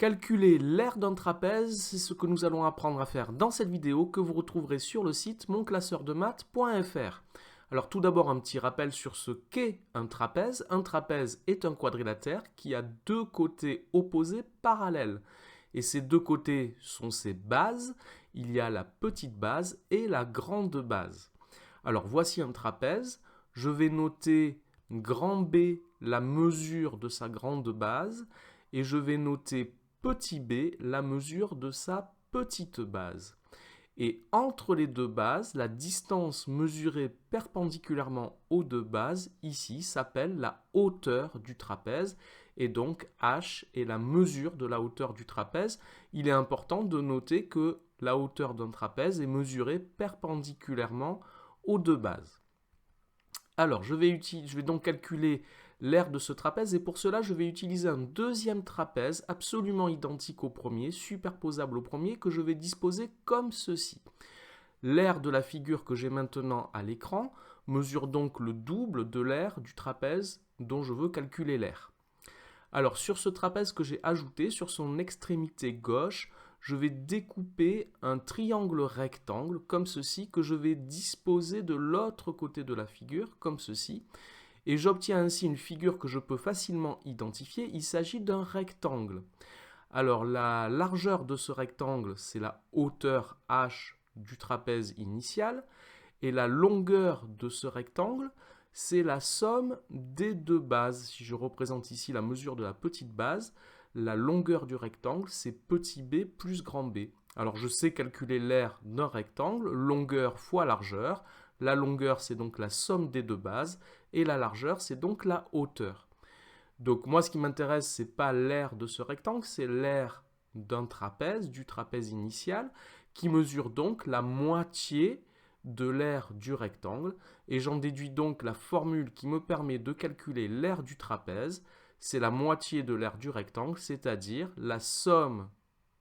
Calculer l'aire d'un trapèze, c'est ce que nous allons apprendre à faire dans cette vidéo que vous retrouverez sur le site monclasseurdemaths.fr. Alors tout d'abord un petit rappel sur ce qu'est un trapèze. Un trapèze est un quadrilatère qui a deux côtés opposés parallèles. Et ces deux côtés sont ses bases. Il y a la petite base et la grande base. Alors voici un trapèze. Je vais noter grand B, la mesure de sa grande base, et je vais noter petit b, la mesure de sa petite base. Et entre les deux bases, la distance mesurée perpendiculairement aux deux bases, ici, s'appelle la hauteur du trapèze. Et donc, h est la mesure de la hauteur du trapèze. Il est important de noter que la hauteur d'un trapèze est mesurée perpendiculairement aux deux bases. Alors, je vais donc calculer l'aire de ce trapèze et pour cela, je vais utiliser un deuxième trapèze absolument identique au premier, superposable au premier, que je vais disposer comme ceci. L'aire de la figure que j'ai maintenant à l'écran mesure donc le double de l'aire du trapèze dont je veux calculer l'aire. Alors, sur ce trapèze que j'ai ajouté, sur son extrémité gauche, je vais découper un triangle rectangle comme ceci que je vais disposer de l'autre côté de la figure comme ceci et j'obtiens ainsi une figure que je peux facilement identifier. Il s'agit d'un rectangle. Alors la largeur de ce rectangle, c'est la hauteur h du trapèze initial et la longueur de ce rectangle, c'est la somme des deux bases. Si je représente ici la mesure de la petite base, la longueur du rectangle, c'est petit b plus grand B. Alors je sais calculer l'aire d'un rectangle, longueur fois largeur. La longueur, c'est donc la somme des deux bases, et la largeur, c'est donc la hauteur. Donc moi, ce qui m'intéresse, ce n'est pas l'aire de ce rectangle, c'est l'aire d'un trapèze, du trapèze initial, qui mesure donc la moitié de l'aire du rectangle, et j'en déduis donc la formule qui me permet de calculer l'aire du trapèze. C'est la moitié de l'aire du rectangle, c'est-à-dire la somme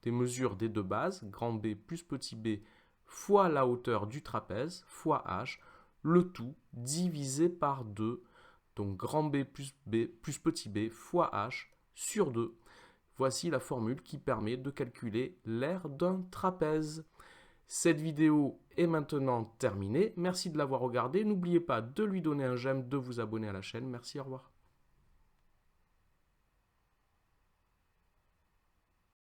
des mesures des deux bases, grand B plus petit b, fois la hauteur du trapèze, fois h, le tout divisé par 2, donc grand B plus petit b fois h sur 2. Voici la formule qui permet de calculer l'aire d'un trapèze. Cette vidéo est maintenant terminée. Merci de l'avoir regardée. N'oubliez pas de lui donner un j'aime, de vous abonner à la chaîne. Merci, au revoir.